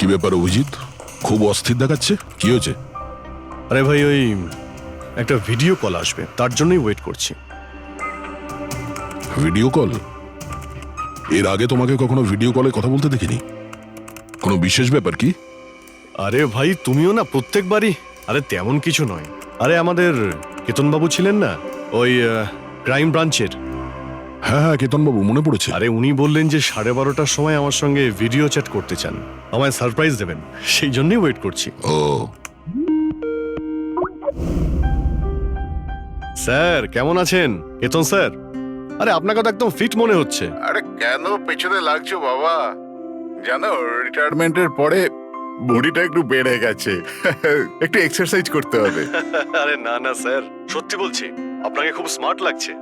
কি ব্যাপার অভিজিৎ, খুব অস্থির দেখাচ্ছে, কি হয়েছে? আরে ভাই, ওই একটা ভিডিও কল আসবে, তার জন্যই ওয়েট করছি। Video call? এর আগে তোমাকে কখনো ভিডিও কলে কথা বলতে দেখিনি। কোনো বিশেষ ব্যাপার কি? আরে ভাই, তুমিও না প্রত্যেকবারই। আরে তেমন কিছু নয়। আরে আমাদের কেতনবাবু ছিলেন না, ওই ক্রাইম ব্রাঞ্চের। হ্যাঁ হ্যাঁ, কেতনবাবু, মনে পড়েছে। আরে উনি বললেন যে 12:30টার সময় আমার সঙ্গে ভিডিও চ্যাট করতে চান, আমায় সারপ্রাইজ দেবেন, সেই জন্যই ওয়েট করছি। ও, স্যার কেমন আছেন? কেতন স্যার, আরে আপনাকে তো একদম ফিট মনে হচ্ছে। আরে কেন পেছনে লাগছো বাবা? জানো, রিটায়ারমেন্টের পরে বডিটা একটু বেড়ে গেছে। একটু এক্সারসাইজ করতে হবে। আরে না না স্যার, সত্যি বলছি, আপনাকে খুব স্মার্ট লাগছে।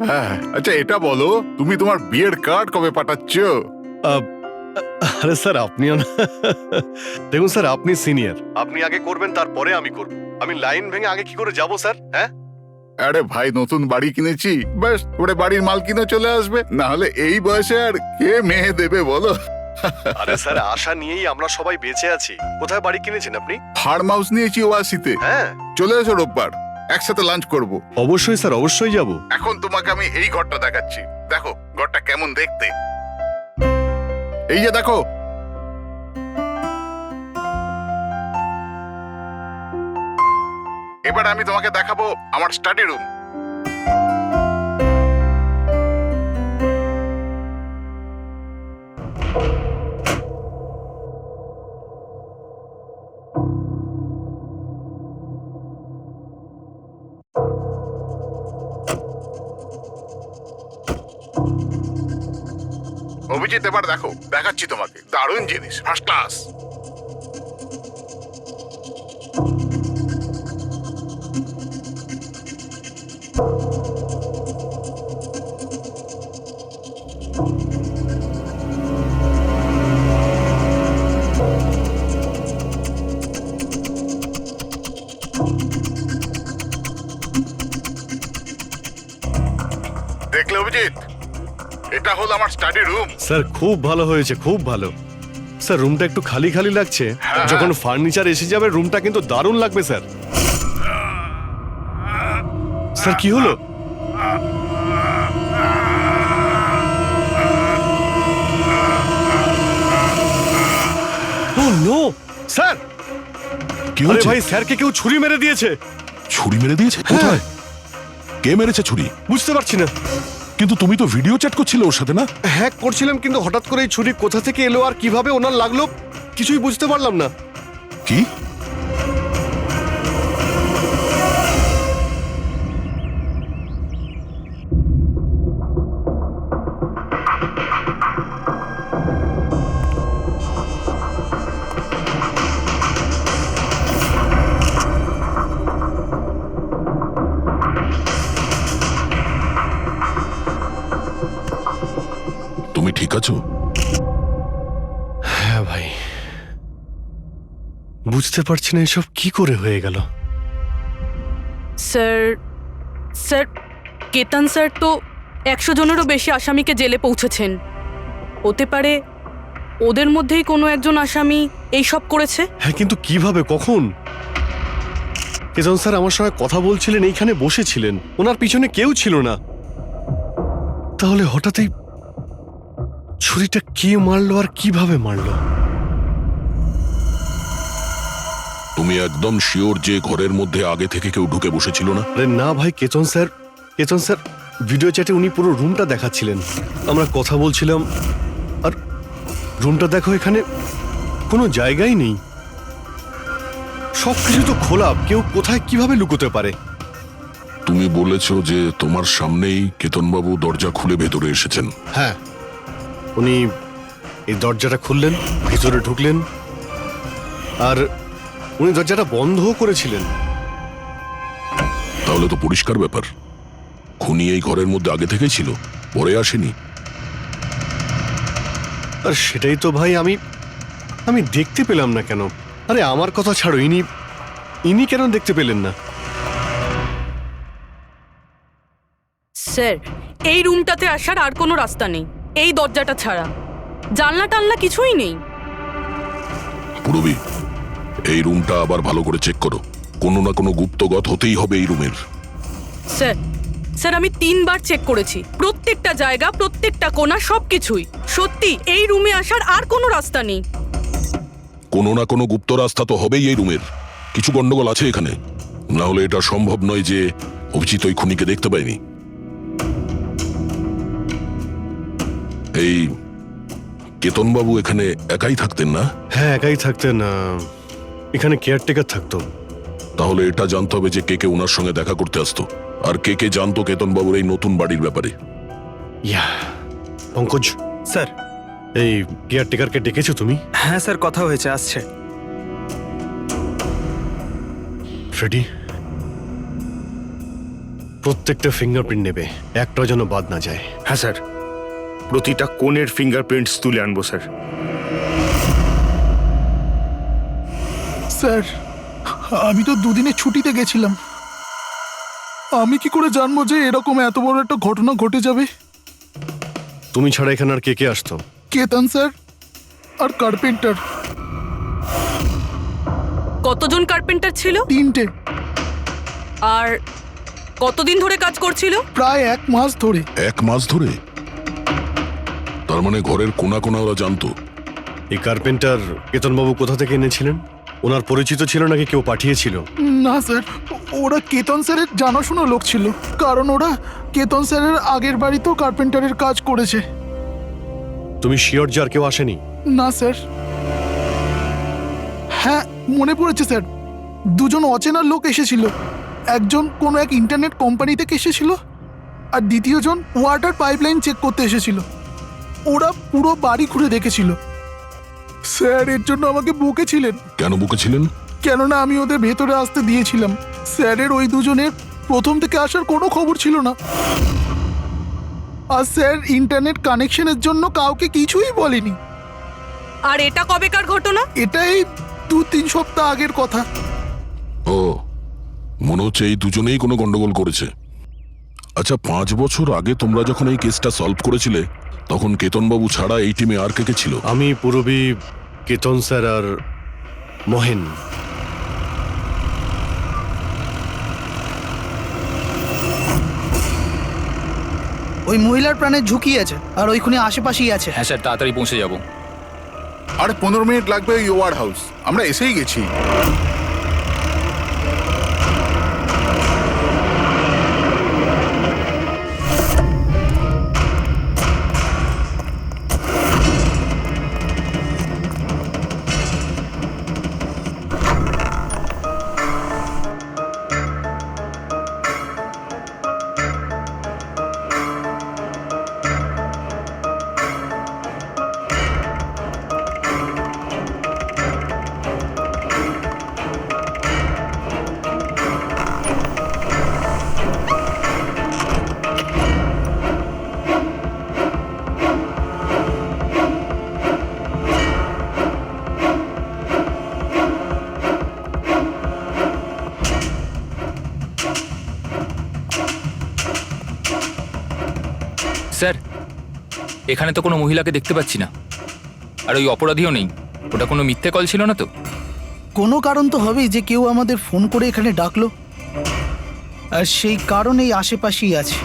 হ্যাঁ, আচ্ছা এটা বলো, তুমি তোমার বিয়ের কার্ড কবে পাঠাচ্ছ? আরে স্যার, আপনিও না। দেখুন স্যার, আপনি সিনিয়র, আপনি আগে করবেন, তারপরে আমি করব। আমি লাইন ভেঙে আগে কি করে যাব স্যার? হ্যাঁ, আরে ভাই, নতুন বাড়ি কিনেছি, ব্যাস ওরে বাড়ির মালকিনও চলে আসবে, না হলে এই বয়সে আর কে মেয়ে দেবে বলো? আরে স্যার, আশা নিয়েই আমরা সবাই বেঁচে আছি। কোথায় বাড়ি কিনেছেন আপনি? ফার্ম হাউস নিয়েছি ওয়াসিতে। হ্যাঁ, চলে এসো রোববার, একসাথে লাঞ্চ করব। অবশ্যই স্যার, অবশ্যই যাব। এখন তোমাকে আমি এই ঘরটা দেখাচ্ছি, দেখো ঘরটা কেমন দেখতে। এই যে দেখো, এবার আমি তোমাকে দেখাবো আমার স্টাডি রুম। অভিজিৎ, এবার দেখো, দেখাচ্ছি তোমাকে দারুণ জিনিস, ফার্স্ট ক্লাস। দেখলে অভিজিৎ, এটা হলো আমার স্টাডি রুম। স্যার খুব ভালো হয়েছে, খুব ভালো। স্যার, রুমটা একটু খালি খালি লাগছে, যখন ফার্নিচার এসে যাবে রুমটা কিন্তু দারুণ লাগবে স্যার। স্যার কি হলো? ও নো স্যার! কি আরে হয়েছে? ভাই, স্যারকে কেউ ছুরি মেরে দিয়েছে। ছুরি মেরে দিয়েছে? কোথায়? কে মেরেছে ছুরি? বুঝতে পারছি না। কিন্তু তুমি তো ভিডিও চ্যাট করছিলে ওর সাথে, না? হ্যাঁ করছিলাম, কিন্তু হঠাৎ করে এই ছুরি কোথা থেকে এলো আর কিভাবে ওনার লাগলো কিছুই বুঝতে পারলাম না। কি? তুমি ঠিক আছো? হ্যাঁ ভাই, বুঝতে পারছি না এসব কি করে হয়ে গেল। স্যার স্যার কেতন স্যার তো 100 জনেরও বেশি আসামিকে জেলে পৌঁছেছেন। হতে পারে ওদের মধ্যেই কোনো একজন আসামি এই সব করেছে। হ্যাঁ, কিন্তু কিভাবে, কখন? কেতন স্যার আমার সঙ্গে কথা বলছিলেন, এইখানে বসেছিলেন, ওনার পিছনে কেউ ছিল না। তাহলে হঠাৎই ছুরিটা কে মারলো আর কিভাবে মারলো? তুমি একদম শিওর যে ঘরের মধ্যে আগে থেকে কেউ ঢুকে বসেছিল না? আরে না ভাই, কেতন স্যার ভিডিও চ্যাটে উনি পুরো রুমটা দেখাচ্ছিলেন, আমরা কথা বলছিলাম, আর রুমটা দেখো, এখানে কোনো জায়গাই নেই, সবকিছু তো খোলা, কেউ কোথায় কিভাবে লুকোতে পারে? তুমি বলেছ যে তোমার সামনেই কেতনবাবু দরজা খুলে ভেতরে এসেছেন। হ্যাঁ, উনি এই দরজাটা খুললেন, ভিতরে ঢুকলেন, আর উনি দরজাটা বন্ধও করেছিলেন। তাহলে তো পরিষ্কার ব্যাপার, খুনি এই ঘরের মধ্যে আগে থেকেই ছিল, পরে আসেনি। আর সেটাই তো ভাই আমি দেখতে পেলাম না কেন? আরে আমার কথা ছাড়ো, ইনি কেন দেখতে পেলেন না? স্যার, এই রুমটাতে আসার আর কোনো রাস্তা নেই, এই দরজাটা ছাড়া। জানলা টানলা কিছুই নেই। পুরবি, এই রুমটা আবার ভালো করে চেক করো। কোনো না কোনো গুপ্তগত হতেই হবে এই রুমের। স্যার স্যার আমি 3বার চেক করেছি, প্রত্যেকটা জায়গা, প্রত্যেকটা কোণা, সবকিছুই। সত্যি এই রুমে আসার আর কোনো রাস্তা নেই। কোনো না কোনো গুপ্ত রাস্তা তো হবেই এই রুমের। কিছু গন্ডগোল আছে এখানে, না হলে এটা সম্ভব নয় যে অভিজিৎ ওই খুনিকে দেখতে পায়নি। এই কেতনবাবু এখানে একাই থাকতেন না? হ্যাঁ, একাই থাকতেন। এখানে কেয়ারটেকার থাকতো। তাহলে এটা জানতে হবে যে কে কে ওনার সঙ্গে দেখা করতে আসতো, আর কে কে জানতো কেতনবাবুর এই নতুন বাড়ির ব্যাপারে। ইয়া, পঙ্কজ স্যার। এই কেয়ারটেকারকে ডেকেছো তুমি? হ্যাঁ স্যার, কথা হয়েছে, আসছে। ফ্রেডি, প্রত্যেকটা ফিঙ্গারপ্রিন্ট নেবে, একটাও যেন বাদ না যায়। হ্যাঁ স্যার, প্রতিটা কোণের ফিঙ্গারপ্রিন্টস তুলে আনবো স্যার। স্যার, আমি তো দুদিনের ছুটিতে গেছিলাম। আমি কি করে জানবো যে এরকম এত বড় একটা ঘটনা ঘটে যাবে? তুমি ছাড়া এখানে আর কে কে আসতো? কেতন স্যার আর কার্পেন্টার, কতজন কার্পেন্টার ছিল? 3টে। আর কতদিন ধরে কাজ করছিল? প্রায় 1 মাস ধরে। 1 মাস ধরে? তার মানে ঘরের কোনা কোনা ওরা জানতো। এই কার্পেন্টার কেতনবাবু কোথা থেকে এনেছিলেন? ওনার পরিচিত ছিল নাকি কেউ পাঠিয়েছিল? না স্যার, ওরা কেতন স্যারের জানাশোনা লোক ছিল, কারণ ওরা কেতন স্যারের আগের বাড়িতেও কার্পেন্টারের কাজ করেছে। তুমি শিওর যে আর কেউ আসেনি? না স্যার। হ্যাঁ, মনে পড়েছে স্যার, 2জন অচেনা লোক এসেছিল। একজন কোনো এক ইন্টারনেট কোম্পানি থেকে এসেছিল, আর দ্বিতীয়জন ওয়াটার পাইপলাইন চেক করতে এসেছিল। ওরা পুরো বাড়ি ঘুরে দেখেছিল। স্যার এর জন্য আমাকে বকেছিলেন। কেন বকেছিলেন? কেননা আমি ওদের ভেতরে আসতে দিয়েছিলাম। স্যারের ওই 2জনের প্রথম থেকে আসার কোনো খবর ছিল না। আর স্যার ইন্টারনেট কানেকশনের জন্য কাউকে কিছুই বলেনি। আর এটা কবেকার ঘটনা? এটাই 2-3 সপ্তাহ আগের কথা। ও, মনে হচ্ছে এই দুজনেই কোনো গন্ডগোল করেছে। আচ্ছা, 5 বছর আগে তোমরা যখন এই কেসটা সলভ করেছিলে, তখন কেতনবাবু ছাড়া এই টিমে আর কে কে ছিল? আমি, পুরবী, কেতন স্যার আর মহেন। ওই মহিলার প্রাণের ঝুঁকি আছে, আর ওইখানে আশেপাশেই আছে। হ্যাঁ স্যার, তাড়াতাড়ি পৌঁছে যাব। আরে 15 মিনিট লাগবে ওই ওয়ার্ড হাউস, আমরা এসেই গেছি। স্যার, এখানে তো কোনো মহিলাকে দেখতে পাচ্ছি না, আর ওই অপরাধীও নেই। ওটা কোনো মিথ্যে কল ছিল না তো? কোনো কারণ তো হবেই যে কেউ আমাদের ফোন করে এখানে ডাকলো, আর সেই কারণ এই আশেপাশেই আছে।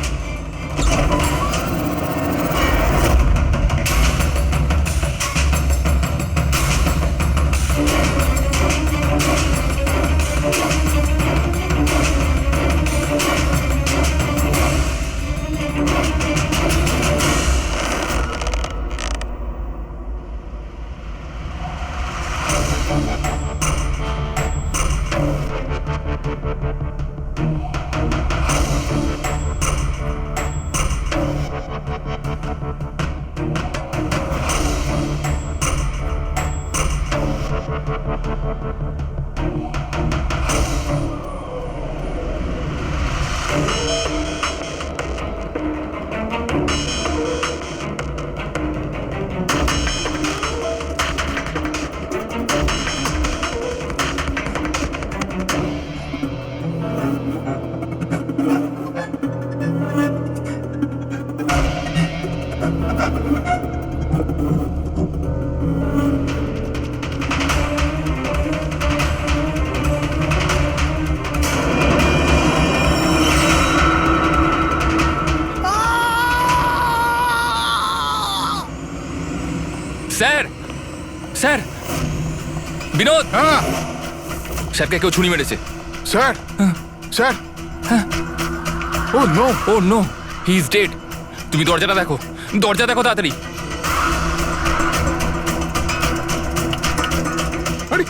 স্যার স্যার বিনোদ হ্যাঁ স্যারকে কেউ ছুরি মেরেছে। Sir sir oh no oh no, he is dead. তুমি দরজাটা দেখো, দরজা দেখো তাড়াতাড়ি। আরে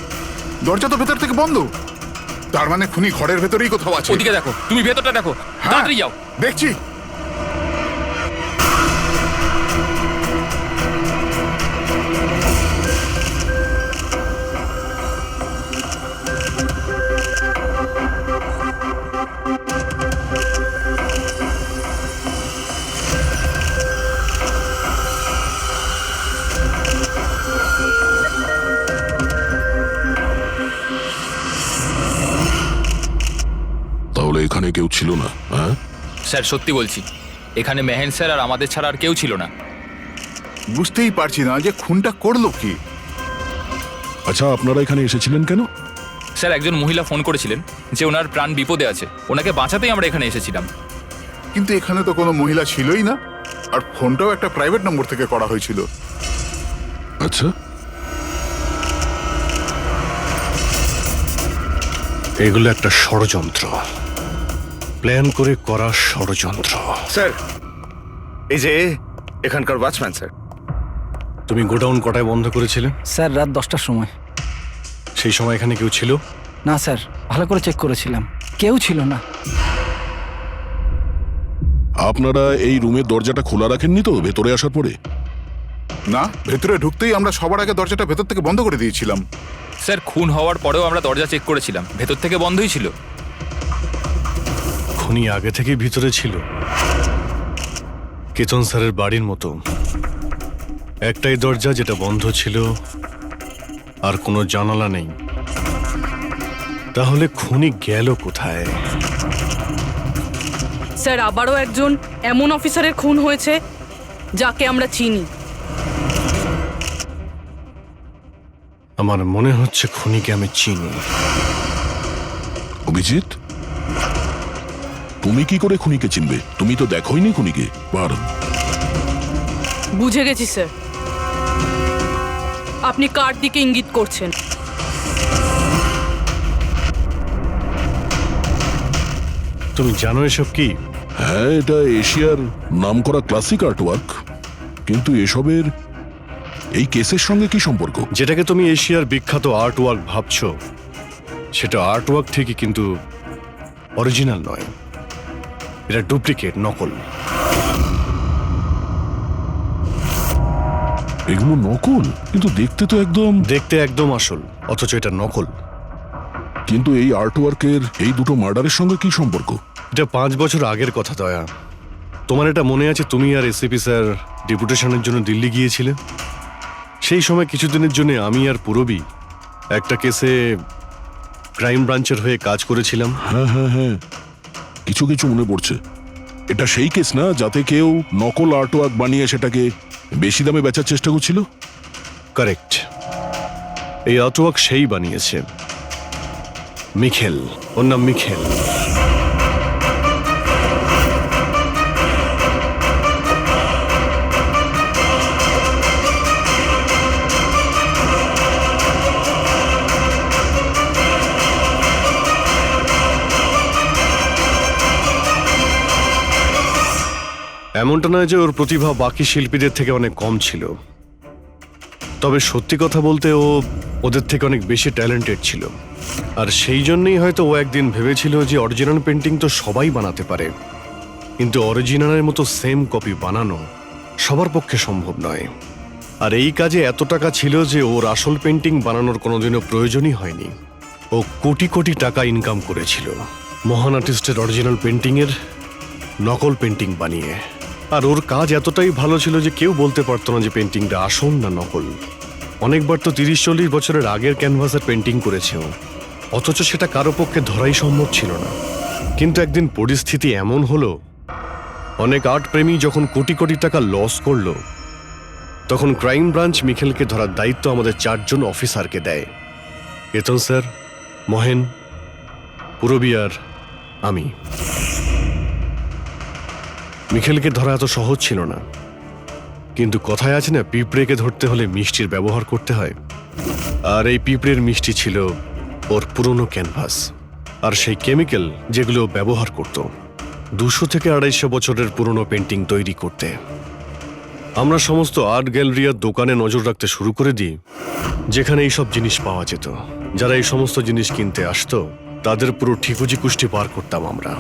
দরজা তো ভেতর থেকে বন্ধ, তার মানে খুনি ঘরের ভেতরেই কোথাও আছে। ওদিকে দেখো, তুমি ভেতরটা দেখো, হ্যাঁ, তাড়াতাড়ি যাও। দেখছি। তাহলে এখানে কেউ ছিল না? হ্যাঁ, স্যার সত্যি বলছি, এখানে মেহেন স্যার আর আমাদের ছাড়া আর কেউ ছিল না। বুঝতেই পারছি না যে খুনটা করলো কি। আচ্ছা আপনারা এখানে এসেছিলেন কেন? স্যার একজন মহিলা ফোন করেছিলেন যে ওনার প্রাণ বিপদে আছে, ওনাকে বাঁচাতেই আমরা এখানে এসেছিলাম। কিন্তু এখানে তো কোনো মহিলা ছিলই না, আর ফোনটাও একটা প্রাইভেট নম্বর থেকে করা হয়েছিল। আচ্ছা, এগুলো একটা ষড়যন্ত্র, প্ল্যান করে করা ষড়যন্ত্র। স্যার এই যে এখানকার ওয়াচম্যান স্যার। তুমি গোডাউন কটায় বন্ধ করেছিলে? স্যার রাত 10টার সময়। সেই সময় এখানে কেউ ছিল? না স্যার, ভালো করে চেক করেছিলাম, কেউ ছিল না। আপনারা এই রুমের দরজাটা খোলা রাখেননি তো ভেতরে আসার পরে? না, ভেতরে ঢুকতেই আমরা সবার আগে দরজাটা ভেতর থেকে বন্ধ করে দিয়েছিলাম। স্যার খুন হওয়ার পরেও আমরা দরজা চেক করেছিলাম, ভেতর থেকে বন্ধই ছিল। খুনি আগে থেকেই ভিতরে ছিল, কেতন স্যারের বাড়ির মতো। একটাই দরজা যেটা বন্ধ ছিল, আর কোনো জানালা নেই। তাহলে খুনি গেল কোথায়? স্যার আবারও একজন এমন অফিসারের খুন হয়েছে যাকে আমরা চিনি। আমার মনে হচ্ছে খুনিকে আমি চিনি। অভিজিৎ, তুমি কি করে খুনিকে চিনবে? তুমি তো দেখোইনি খুনিকে বার। বুঝে গেছি স্যার, আপনি কার দিকে ইঙ্গিত করছেন। তুমি জানো এসব কি? হ্যাঁ, এটা এশিয়ার নামকরা ক্লাসিক আর্টওয়ার্ক, কিন্তু এসবের এই কেসের সঙ্গে কি সম্পর্ক? যেটাকে তুমি এশিয়ার বিখ্যাত আর্টওয়ার্ক ভাবছো, সেটা আর্টওয়ার্ক ঠিকই, কিন্তু অরিজিনাল নয়। এটা ডুপ্লিকেট, নকল। এগুলো নকল, কিন্তু দেখতে তো একদম। দেখতে একদম আসল, অথচ এটা নকল। কিন্তু এই আর্টওয়ার্কের এই দুটো মার্ডারের সঙ্গে কি সম্পর্ক? এটা 5 বছর আগের কথা দয়া। তোমার এটা মনে আছে তুমি আর এসিপি স্যার ডেপুটেশনের জন্য দিল্লি গিয়েছিলে? সেই সময় কিছুদিনের জন্য আমি আর পুরবী একটা কেসে ক্রাইম ব্রাঞ্চের হয়ে কাজ করেছিলাম। হ্যাঁ হ্যাঁ হ্যাঁ, কিছু কিছু মনে পড়ছে। এটা সেই কেস না যাতে কেউ নকল আর্টওয়ার্ক বানিয়ে সেটাকে বেশি দামে বেচার চেষ্টা করছিল? কারেক্ট। এই আর্টওয়ার্ক সেই বানিয়েছে, মিখেল। ওর নাম মিখেল। এমনটা নয় যে ওর প্রতিভা বাকি শিল্পীদের থেকে অনেক কম ছিল, তবে সত্যি কথা বলতে ও ওদের থেকে অনেক বেশি ট্যালেন্টেড ছিল। আর সেই জন্যই হয়তো ও একদিন ভেবেছিল যে অরিজিনাল পেন্টিং তো সবাই বানাতে পারে, কিন্তু অরিজিনালের মতো সেম কপি বানানো সবার পক্ষে সম্ভব নয়। আর এই কাজে এত টাকা ছিল যে ওর আসল পেন্টিং বানানোর কোনোদিনও প্রয়োজনই হয়নি। ও কোটি কোটি টাকা ইনকাম করেছিল মহান আর্টিস্টের অরিজিনাল পেন্টিংয়ের নকল পেন্টিং বানিয়ে। আর ওর কাজ এতটাই ভালো ছিল যে কেউ বলতে পারতো না যে পেন্টিংটা আসল না নকল। অনেকবার তো 30-40 বছরের আগের ক্যানভাসের পেন্টিং করেছে ও, অথচ সেটা কারো পক্ষে ধরাই সম্ভব ছিল না। কিন্তু একদিন পরিস্থিতি এমন হলো, অনেক আর্ট প্রেমী যখন কোটি কোটি টাকা লস করলো, তখন ক্রাইম ব্রাঞ্চ মিখেলকে ধরার দায়িত্ব আমাদের 4 জন অফিসারকে দেয়। কেতন স্যার, মহেন, পুরবী আর আমি। মিখেলকে ধরা এত সহজ ছিল না, কিন্তু কথায় আছে না, পিঁপড়েকে ধরতে হলে মিষ্টির ব্যবহার করতে হয়। আর এই পিঁপড়ের মিষ্টি ছিল ওর পুরনো ক্যানভাস আর সেই কেমিক্যাল যেগুলো ও ব্যবহার করত 200 থেকে 250 বছরের পুরনো পেন্টিং তৈরি করতে। আমরা সমস্ত আর্ট গ্যালারি আর দোকানে নজর রাখতে শুরু করে দিই যেখানে এইসব জিনিস পাওয়া যেত। যারা এই সমস্ত জিনিস কিনতে আসতো তাদের পুরো ঠিকুজি কুষ্টি পার করতাম আমরা।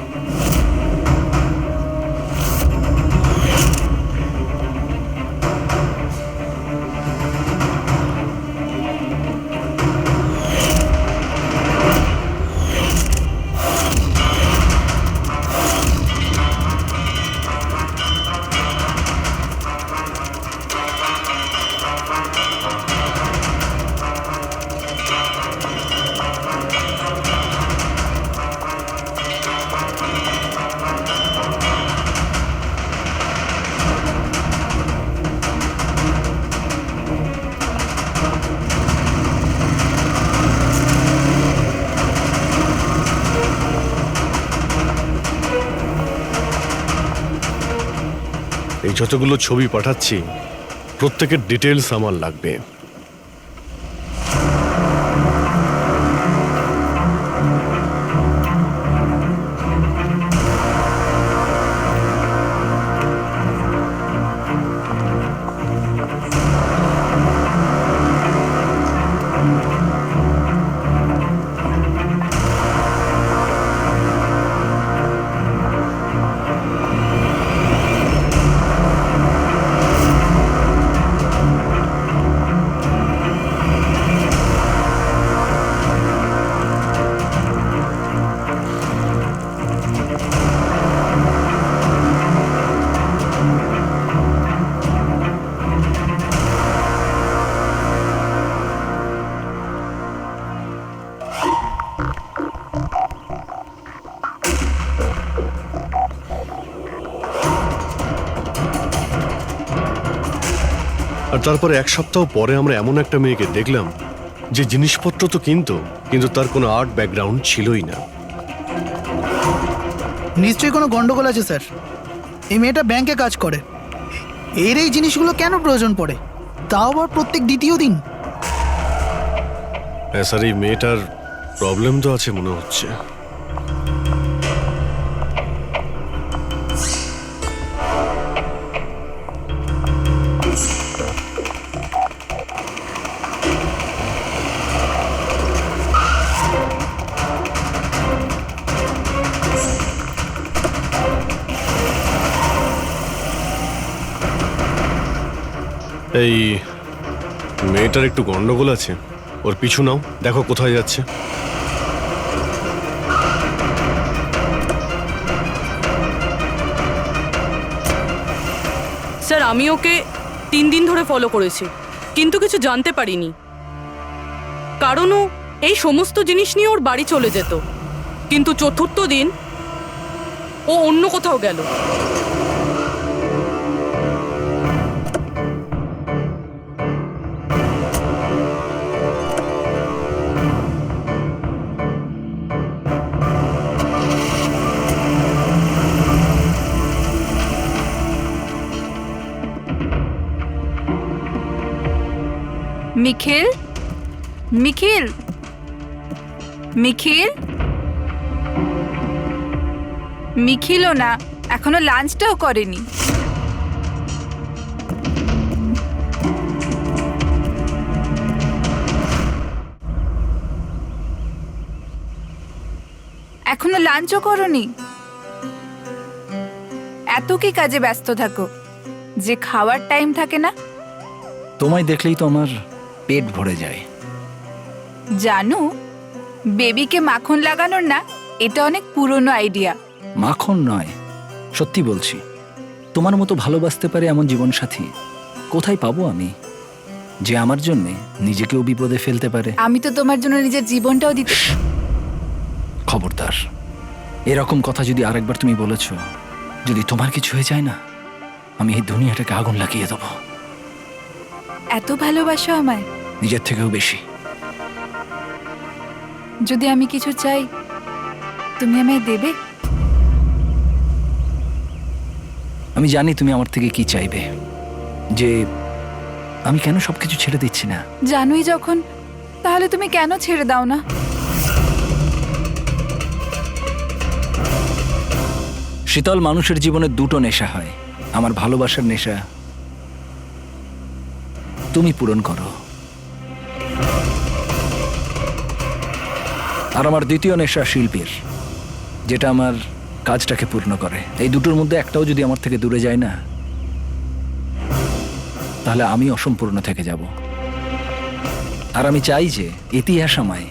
এই যতগুলো ছবি পাঠাচ্ছি প্রত্যেকের ডিটেলস আমার লাগবে। আর তারপরে 1 সপ্তাহ পরে আমরা এমন একটা মেয়েকে দেখলাম যে জিনিসপত্র তো কিন্তু তার কোনো আর্ট ব্যাকগ্রাউন্ড ছিলই না। নিশ্চয়ই কোনো গন্ডগোল আছে স্যার। এই মেয়েটা ব্যাংকে কাজ করে, এর এই জিনিসগুলো কেন প্রয়োজন পড়ে, তাও আবার প্রত্যেক দ্বিতীয় দিন? হ্যাঁ স্যার, এই মেয়েটার প্রবলেম তো আছে মনে হচ্ছে। এই মেয়েটার একটু গন্ডগোল আছে, ওর পিছু নাও, দেখো কোথায় যাচ্ছে। স্যার আমি ওকে 3 দিন ধরে ফলো করেছি, কিন্তু কিছু জানতে পারিনি। কারণ ও এই সমস্ত জিনিস নিয়ে ওর বাড়ি চলে যেত, কিন্তু 4র্থ দিন ও অন্য কোথাও গেল। নিখিল, নিখিল, নিখিল, নিখিলও না, এখনো লাঞ্চটাও করেনি। এখনো লাঞ্চও করনি? এত কি কাজে ব্যস্ত থাকো যে খাওয়ার টাইম থাকে না? তোমায় দেখলেই তো আমার পেট ভরে যায়। জানো, বেবিকে মাখন লাগানোর না, এটা অনেক পুরনো আইডিয়া। মাখন নয়, সত্যি বলছি, তোমার মতো ভালোবাসতে পারে এমন জীবনসাথী কোথায় পাবো আমি, যে আমার জন্য নিজেকেও বিপদে ফেলতে পারে। আমি তো তোমার জন্য নিজের জীবনটাও দিতে। খবরদার, এরকম কথা যদি আরেকবার তুমি বলেছ, যদি তোমার কিছু হয়ে যায় না, আমি এই দুনিয়াটাকে আগুন লাগিয়ে দেবো। এত ভালোবাসো আমায়? নিজের থেকেও বেশি। যদি আমি কিছু চাই, তুমি আমায় দেবে? আমি জানি তুমি আমার থেকে কি চাইবে, যে আমি কেন সবকিছু ছেড়ে দিচ্ছি না। জানোই যখন, তাহলে তুমি কেন ছেড়ে দাও না? শীতল, মানুষের জীবনে দুটো নেশা হয়, আমার ভালোবাসার নেশা তুমি পূরণ করো, আর আমার দ্বিতীয় নেশা শিল্পীর, যেটা আমার কাজটাকে পূর্ণ করে। এই দুটোর মধ্যে একটাও যদি আমার থেকে দূরে যায় না, তাহলে আমি অসম্পূর্ণ থেকে যাব। আর আমি চাই যে ইতিহাস আমায়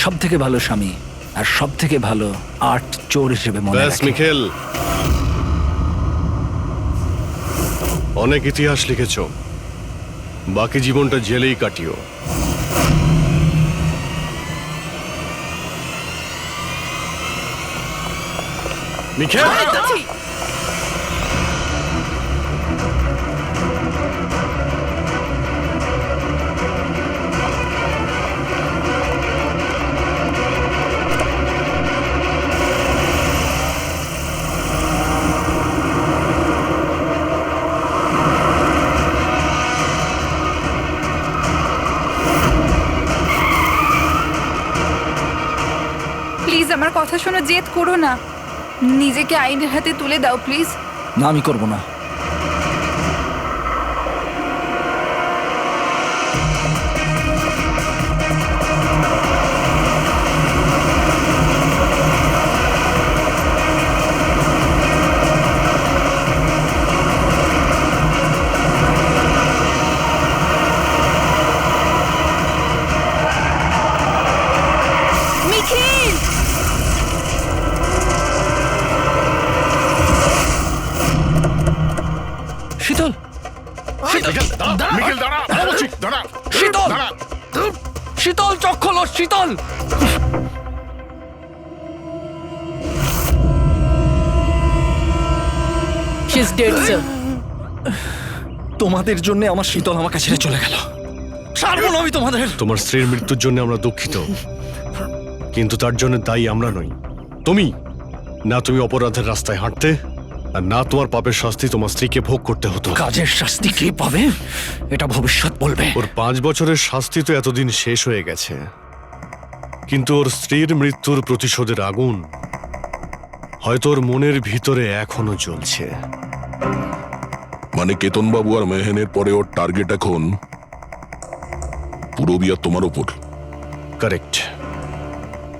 সব থেকে ভালো স্বামী আর সব থেকে ভালো আর্ট চোর হিসেবে মনে ব্যাস রাখে। মিখেল, অনেক ইতিহাস লিখেছ, বাকি জীবনটা জেলেই কাটিও। মিখেল, প্লিজ আমার কথা শোনো, জেদ করো না, নিজেকে আইনের হাতে তুলে দাও প্লিজ। না, আমি করব না। নিখিল! শীতল, মিখেল দাঁড়া, বলছি, দাঁড়া, শীতল! দাঁড়া। শীতল, চোখ খোলো, শীতল! She is dead sir. তোমাদের জন্য আমার শীতল আমাকে ছেড়ে চলে গেল। ছাড়বো না আমি তোমাদের। তোমার স্ত্রীর মৃত্যুর জন্য আমরা দুঃখিত, কিন্তু তার জন্য দায়ী আমরা নই, তুমি। না তুমি অপরাধের রাস্তায় হাঁটতে, আর না তোমার পাপের শাস্তি তোমার স্ত্রীকে ভোগ করতে হতো। কাজের শাস্তি কে পাবে এটা ভবিষ্যৎ বলবে। ওর 5 বছরের শাস্তি তো এতদিন শেষ হয়ে গেছে, কিন্তু ওর স্ত্রীর মৃত্যুর প্রতিশোধের আগুন হয়তো ওর মনের ভিতরে এখনো জ্বলছে। মানে কেতনবাবু আর মেহেনের পরে ওর টার্গেট এখন পুরবী আর তোমার ওপর। কারেক্ট।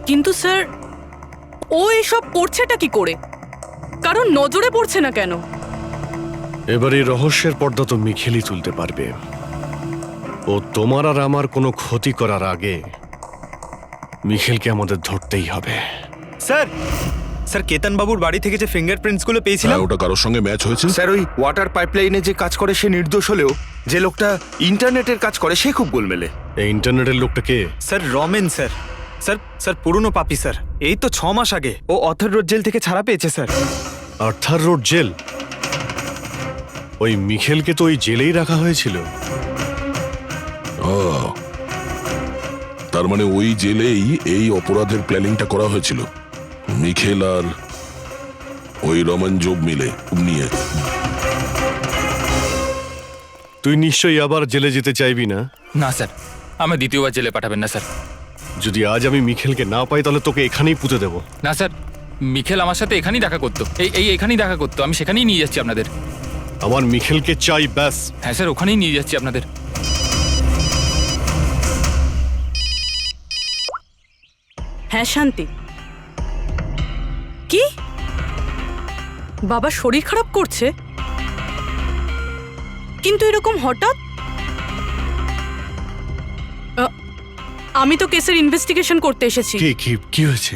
কিন্তু স্যার, ও এসব করছেটা কি করে? কারণ নজরে পড়ছে না কেন? এবার এই রহস্যের পর্দা তো মিখেলই তুলতে পারবে। ও তোমার আর আমার কোনো ক্ষতি করার আগে মিখেলকে আমাদের ধরতেই হবে। স্যার, স্যার কেতন বাবুর বাড়ি থেকে যে ফিঙ্গারপ্রিন্টসগুলো পেয়েছিলাম, ওটা কারোর সঙ্গে ম্যাচ হয়েছে? স্যার ওই ওয়াটার পাইপলাইনে যে কাজ করে সে নির্দোষ হলেও যে লোকটা ইন্টারনেটের কাজ করে সে খুব গোলমেলে। এই ইন্টারনেটের লোকটা কে? Sir Ramen sir. Sir sir পুরনো পাপি স্যার, এই তো 6 মাস আগে ও অথর রোড জেল থেকে ছাড়া পেয়েছে স্যার। Arthur road jail? ওই মিখেলকে তো ওই জেলেই রাখা হয়েছিল। তার মানে ওই জেলেই এই অপরাধের প্ল্যানিংটা করা হয়েছিল, মিখেল আর ওই রমন জব মিলে নিয়ে। তুই নিশ্চয়ই আবার জেলে যেতে চাইবি না? না স্যার, আমি দ্বিতীয়বার জেলে পাঠাবেন না স্যার। যদি আজ আমি মিখেলকে না পাই তাহলে তোকে এখানেই পুঁতে দেবো। না স্যার, মিখেল আমার সাথে এখানেই দেখা করতো, এখানেই দেখা করতো, আমি সেখানেই নিয়ে যাচ্ছি আপনাদের। আমার মিখেলকে চাই, ব্যাস। হ্যাঁ স্যার, ওখানেই নিয়ে যাচ্ছি আপনাদের। হ্যাঁ শান্তি। কি? বাবা শরীর খারাপ করছে? কিন্তু এরকম হঠাৎ? আমি তো কেসের ইনভেস্টিগেশন করতে এসেছি। কি হয়েছে?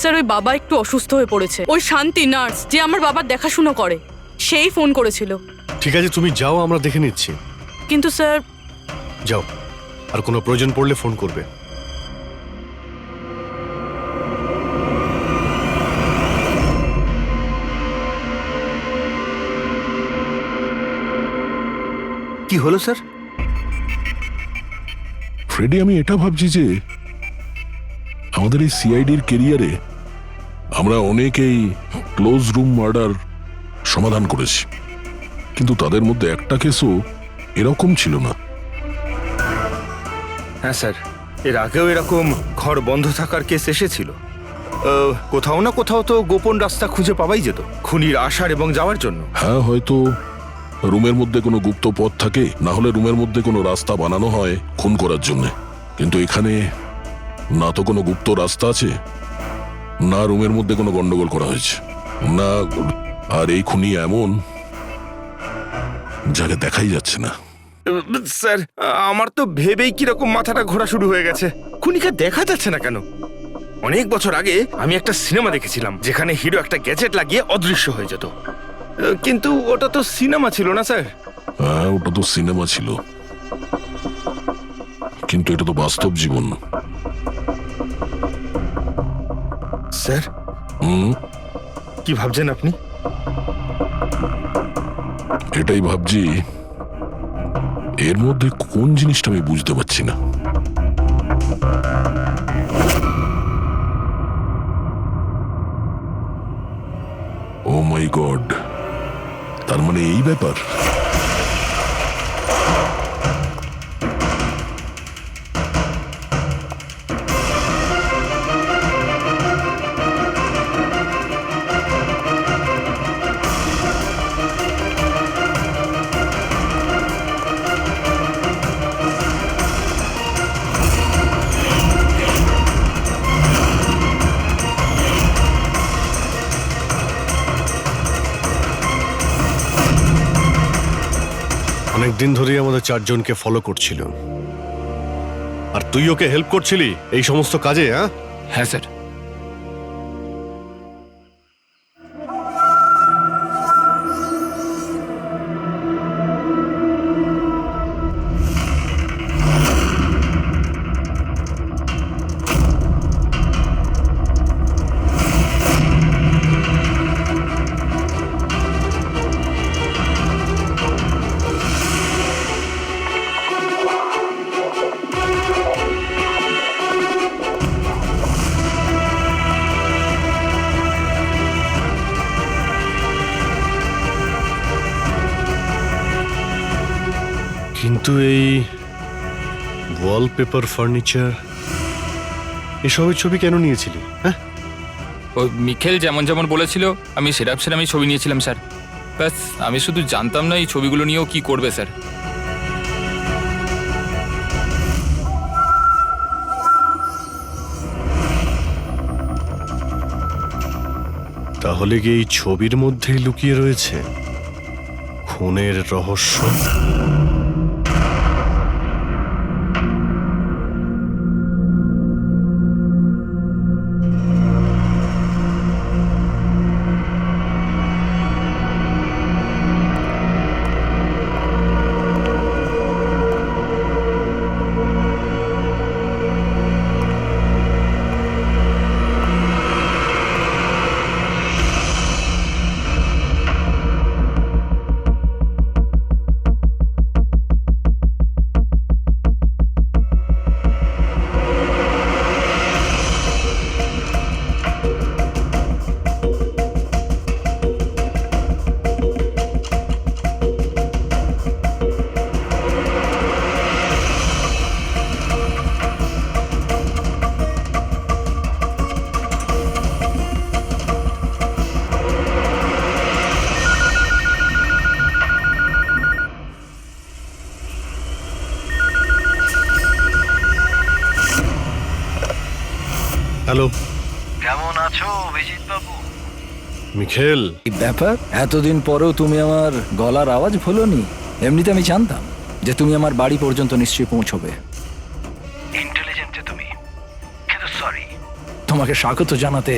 স্যার ওই বাবা একটু অসুস্থ হয়ে পড়েছে। ওই শান্তি নার্স যে আমার বাবার দেখাশুনো করে, সেই ফোন করেছিল। ঠিক আছে, তুমি যাও, আমরা দেখে নিচ্ছি। কিন্তু স্যার। যাও, আর কোনো প্রয়োজন পড়লে ফোন করবে। কি হলো স্যার? ফ্রেডি, আমি এটা ভাবছি যে আমাদের এই সিআইডির কেরিয়ারে আমরা অনেকেই ক্লোজ রুম মার্ডার সমাধান করেছি, কিন্তু তাদের মধ্যে একটা কেসও এরকম ছিল না। হ্যাঁ স্যার, এর আগেও এরকম ঘর বন্ধ থাকার কেস এসেছিল। কোথাও না কোথাও তো গোপন রাস্তা খুঁজে পাওয়াই যেত খুনির আসার এবং যাওয়ার জন্য। হ্যাঁ, হয়তো রুমের মধ্যে কোনো গুপ্ত পথ থাকে, না হলে রুমের মধ্যে কোনো রাস্তা বানানো হয় খুন করার জন্য। কিন্তু এখানে না তো কোনো গুপ্ত রাস্তা আছে, না রুমের মধ্যে কোনো গন্ডগোল করা হয়েছে, না। আর এই খুনি এমন যাকে দেখাই যাচ্ছে না। স্যার, আমার তো ভেবেই কিরকম মাথাটা ঘোরা শুরু হয়ে গেছে। খুনিকে দেখা যাচ্ছে না কেন? অনেক বছর আগে আমি একটা সিনেমা দেখেছিলাম যেখানে হিরো একটা গ্যাজেট লাগিয়ে অদৃশ্য হয়ে যেত, কিন্তু ওটা তো সিনেমা ছিল না স্যার। হ্যাঁ, ওটা তো সিনেমা ছিল, কিন্তু এটা তো বাস্তব জীবন। স্যার, কি ভাবছেন আপনি? এটাই ভাবছি, এর মধ্যে কোন জিনিসটা আমি বুঝতে পারছি না। ও মাই গড, তার মানে এই ব্যাপার। অনেকদিন ধরেই আমাদের চারজনকে ফলো করছিল, আর তুই ওকে হেল্প করছিলি এই সমস্ত কাজে। হ্যাঁ হ্যাঁ স্যার। কিন্তু এই ওয়ালপেপার, ফার্নিচার, এসবের ছবি কেন নিয়েছিলি? হ্যাঁ, ওই মিখেল যেমন যেমন বলেছিল আমি সেরকমই ছবি নিয়েছিলাম স্যার। ব্যাস, আমি শুধু জানতাম না এই ছবিগুলো নিয়েও কি করবে স্যার। তাহলে কি এই ছবির মধ্যেই লুকিয়ে রয়েছে খুনের রহস্য? হ্যালো, কেমন আছো অভিজিৎ বাবু? মিখেল। এই ব্যাপার, এতদিন পরেও তুমি আমার গলার আওয়াজ ভুলোনি। এমনিতে আমি জানতাম যে তুমি আমার বাড়ি পর্যন্ত নিশ্চয়ই পৌঁছবে। ইন্টেলিজেন্ট তুমি, কিন্তু সরি, তোমাকে স্বাগত জানাতে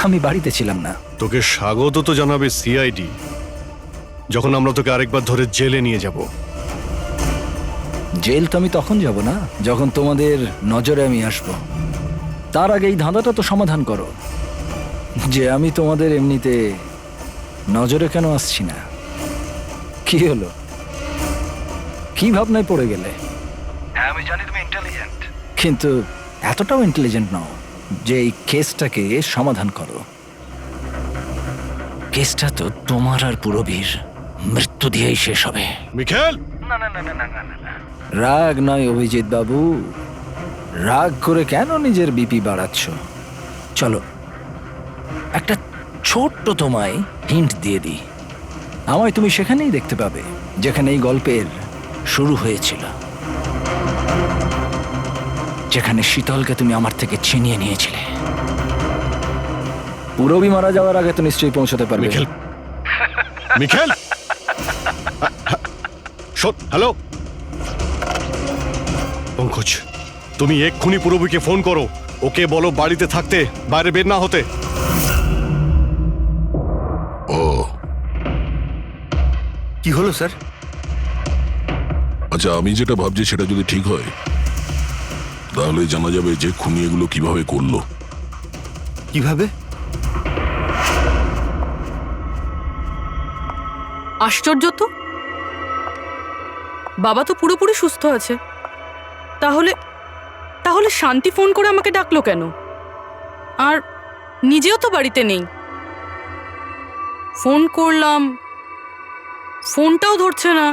আমি বাড়িতে ছিলাম না। তোকে স্বাগত তো জানাবে সিআইডি, যখন আমরা তোকে আরেকবার ধরে জেলে নিয়ে যাব। জেল তো আমি তখন যাব না যখন তোমাদের নজরে আমি আসব। তার আগে এই ধাঁধাটা তো সমাধান করো যে আমি তোমাদের এমনিতে নজরে কেন আসছি না। কি হলো, কি ভাবনায় পড়ে গেলে? আমি জানি তুমি ইন্টেলিজেন্ট, কিন্তু এতটাও ইন্টেলিজেন্ট নও যে এই কেসটাকে সমাধান করো। কেসটা তো তোমার আর পুরবীর মৃত্যু। রক্ত দিয়েই শেষ হবে। মিখেল, রাগ নয় অভিজিৎ বাবু, রাগ করে কেন নিজের বিপি বাড়াচ্ছ? চলো একটা ছোট্ট তোমায় হিন্ট দিয়ে দিই। আমায় তুমি সেখানেই দেখতে পাবে যেখানে এই গল্পের শুরু হয়েছিল, যেখানে শীতলকে তুমি আমার থেকে ছিনিয়ে নিয়েছিলে। পুরবি মারা যাওয়ার আগে তো নিশ্চয়ই পৌঁছতে পারবে। মিখেল, মিখেল, হ্যালো পঙ্কজ, তুমি এক্ষুনি পুরবীকে ফোন করো, ওকে বলো বাড়িতে থাকতে, বাইরে বের না হতে। ও কি হলো স্যার? আচ্ছা, আমি যেটা ভাবছি সেটা যদি ঠিক হয় তাহলে জানা যাবে যে খুনি এগুলো কিভাবে করলো। কিভাবে? আশ্চর্য তো, বাবা তো পুরোপুরি সুস্থ আছে, তাহলে তাহলে শান্তি ফোন করে আমাকে ডাকলো কেন? আর নিজেও তো বাড়িতে নেই। ফোন করলাম, ফোনটাও ধরছে না।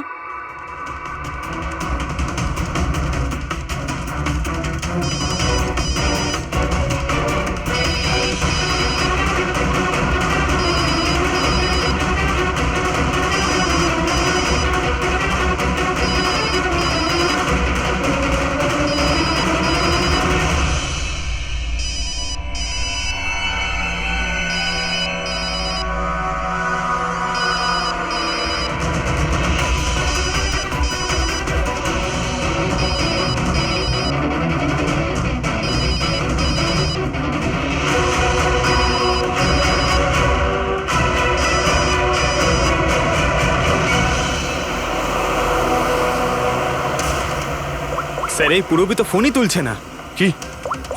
স্যার এই পুরবি তো ফোনই তুলছে না। কি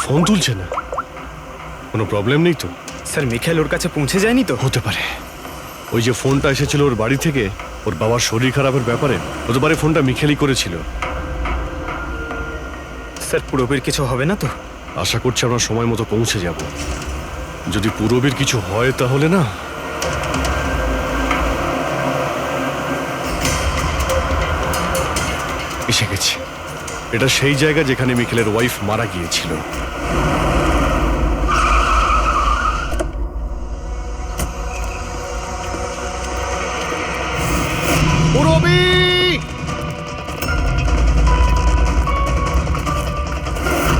ফোন তুলছে না? কোনো প্রবলেম নেই তো? স্যার মিখেল ওর কাছে পৌঁছে যায়নি তো? হতে পারে ওই যে ফোনটা এসেছিল ওর বাড়ি থেকে ওর বাবার শরীর খারাপের ব্যাপারে, হতে পারে ফোনটা মিখেলই করেছিল। স্যার পুরবির কিছু হবে না তো? আশা করছি আমরা সময় মতো পৌঁছে যাব। যদি পুরবীর কিছু হয় তাহলে না, এসে গেছি। এটা সেই জায়গা যেখানে মিখেলের ওয়াইফ মারা গিয়েছিল। পুরবী!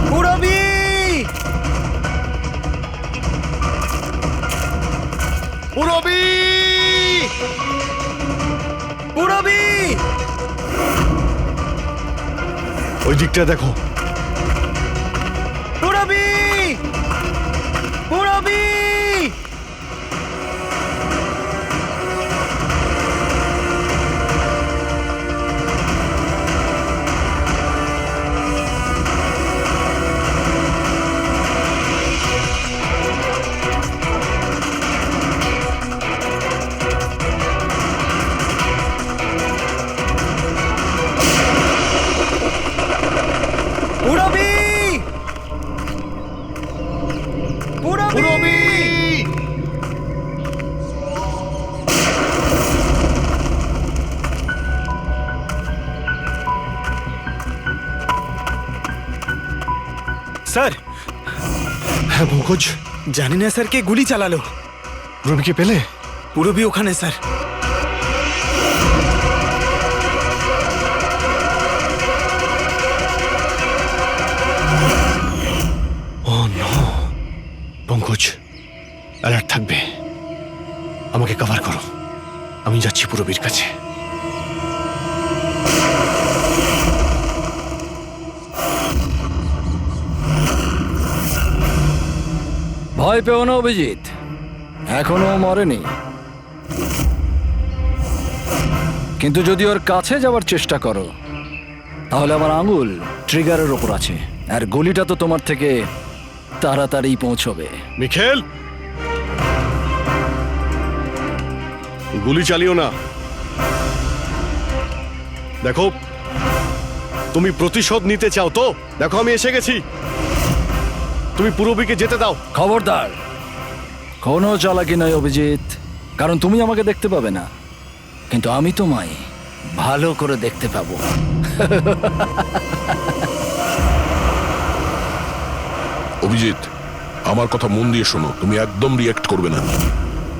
পুরবি! পুরবী! পুরবি! ওই দিকটা দেখো। পুরবি! পুরবি! পুরবি! পুরবি! স্যার হ্যাঁ পঙ্কজ, জানি না স্যার কে গুলি চালালো। পুরবীকে পেলে? পুরবি ওখানে sir. Oh no! Pankaj, alert থাকবে। আমাকে কভার করো, আমি যাচ্ছি পুরবীর কাছে। ভয় পেও না অভিজিৎ, এখনো মরেনি। কিন্তু যদি ওর কাছে যাওয়ার চেষ্টা করো তাহলে আমার আঙুল ট্রিগারের ওপর আছে, আর গুলিটা তো তোমার থেকে তাড়াতাড়ি পৌঁছবে। মিখেল, গুলি চালিও না। দেখো, তুমি প্রতিশোধ নিতে চাও তো? দেখো আমি এসে গেছি, তুমি পুরবীকে যেতে দাও। খবরদার, কোনো চালাকি নয় অভিজিৎ, কারণ তুমি আমাকে দেখতে পাবে না, কিন্তু আমি তোমায় ভালো করে দেখতে পাবো। অভিজিৎ, আমার কথা মন দিয়ে শোনো, তুমি একদম রিয়াক্ট করবে না।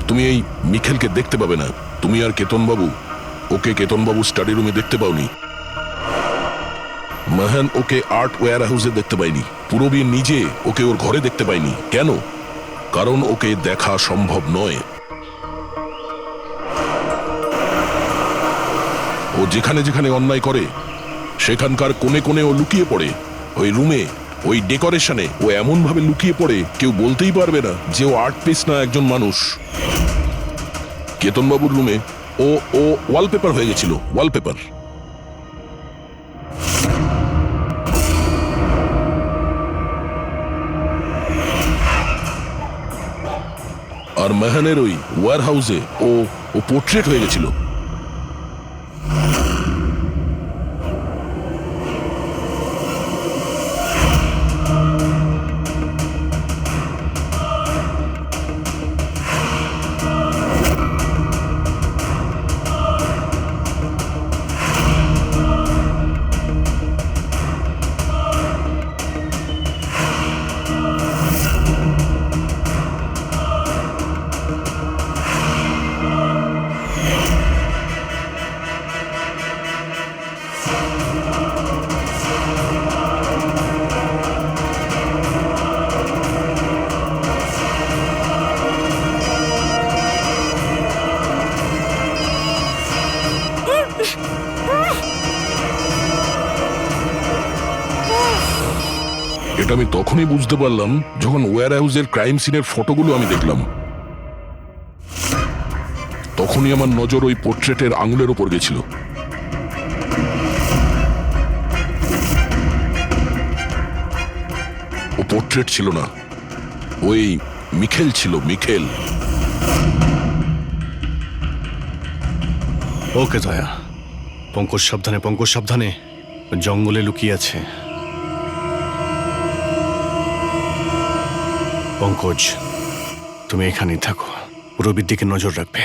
তুমি এই মিখেলকে দেখতে পাবে না। তুমি আর কেতনবাবু, ওকে কেতনবাবু স্টাডি রুমে দেখতে পাওনি। মাহান ওকে আর্ট ওয়্যার হাউসে দেখতে পাইনি। পূরবী নিজে ওকে ওর ঘরে দেখতে পাইনি। কেন? কারণ ওকে দেখা সম্ভব নয়। ও যেখানে যেখানে অন্যায় করে সেখানকার কোণে কোণে ও লুকিয়ে পড়ে। ওই রুমে, ওই ডেকোরেশনে ও এমন ভাবে লুকিয়ে পড়ে কেউ বলতেই পারবে না যে ও আর্ট পিস না, একজন মানুষ। কেতনবাবুর রুমে ও ও ওয়ালপেপার হয়ে গেছিল, ওয়ালপেপার। আর মেহানের ওই ওয়্যার হাউসে ও ও পোর্ট্রেট হয়ে গেছিল। এটা আমি তখনই বুঝতে পারলাম যখন ওয়্যার হাউসের ক্রাইম সিনের ফটোগুলো আমি দেখলাম। তখনই আমার নজর ওই পোর্ট্রেটের আঙুলের ওপর গেছিল। ও পোর্ট্রেট ছিল না, ওই মিখেল ছিল, মিখেল। ওকে দয়া, পঙ্কজ সাবধানে, পঙ্কজ সাবধানে, জঙ্গলে লুকিয়ে আছে। পঙ্কজ, তুমি এখানেই থাকো, পূরবীর দিকে নজর রাখবে।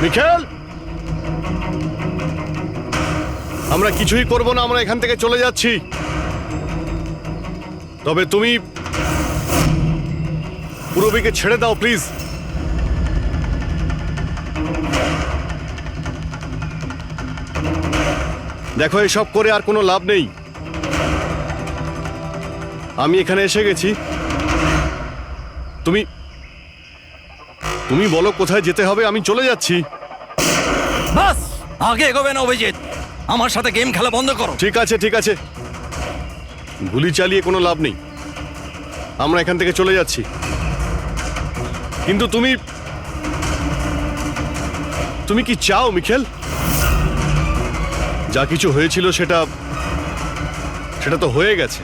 মিখেল, আমরা কিছুই করব না, আমরা এখান থেকে চলে যাচ্ছি। তবে তুমি পূরবীকে ছেড়ে দাও প্লিজ। দেখো, এসব করে আর কোনো লাভ নেই। আমি এখানে এসে গেছি, তুমি তুমি বলো কোথায় যেতে হবে, আমি চলে যাচ্ছি। বাস, আগে এগোবে না অভিজিৎ, আমার সাথে গেম খেলা বন্ধ করো। ঠিক আছে, ঠিক আছে, গুলি চালিয়ে কোনো লাভ নেই, আমরা এখান থেকে চলে যাচ্ছি। কিন্তু তুমি তুমি কি চাও মিখেল? যা কিছু হয়েছিল সেটা সেটা তো হয়ে গেছে,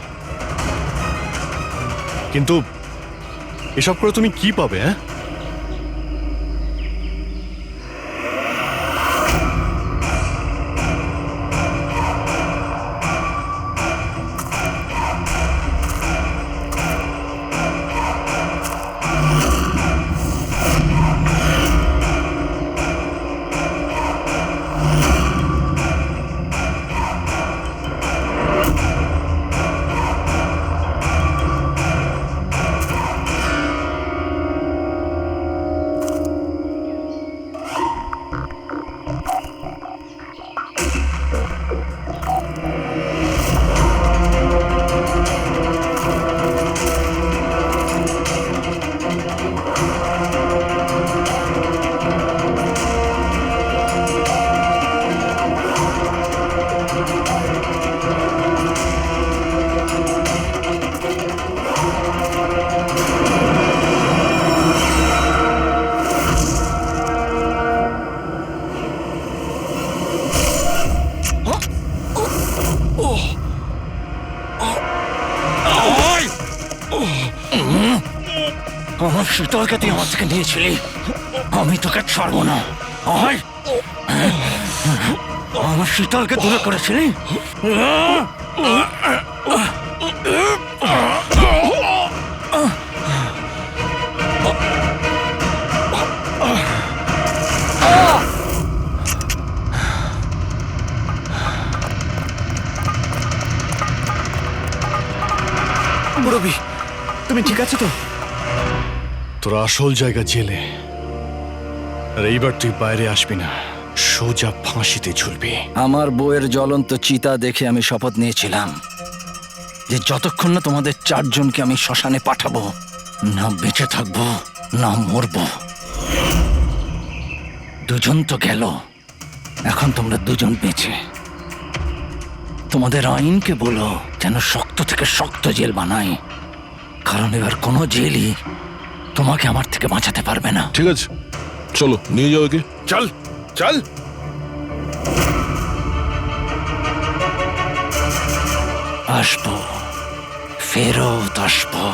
কিন্তু এসব করে তুমি কি পাবে? হ্যাঁ, আমার শীতলকে তুই আমার থেকে নিয়েছিলি, আমি তোকে ছাড়বো না। আমার শীতলকে দূরে করেছিলি। রবি তুমি ঠিক আছো তো? তোর আসল জায়গা জেলে, আর এইবার তুই বাইরে আসবি না, সোজা ফাঁসিতে ঝুলবি। আমার বউয়ের জ্বলন্ত চিতা দেখে আমি শপথ নিয়েছিলাম যে যতক্ষণ না তোমাদের চারজনকে আমি শ্মশানে পাঠাবো, না বেঁচে থাকবো না মরবো। দুজন তো গেল, এখন তোমরা দুজন বেঁচে। তোমাদের আইনকে বলো যেন শক্ত থেকে শক্ত জেল বানায়, কারণ এবার কোনো জেলই তোমাকে আমার থেকে বাঁচাতে পারবে না। ঠিক আছে, চলো নিয়ে যাও একে। চল চল। আসবো, ফেরত আসবো।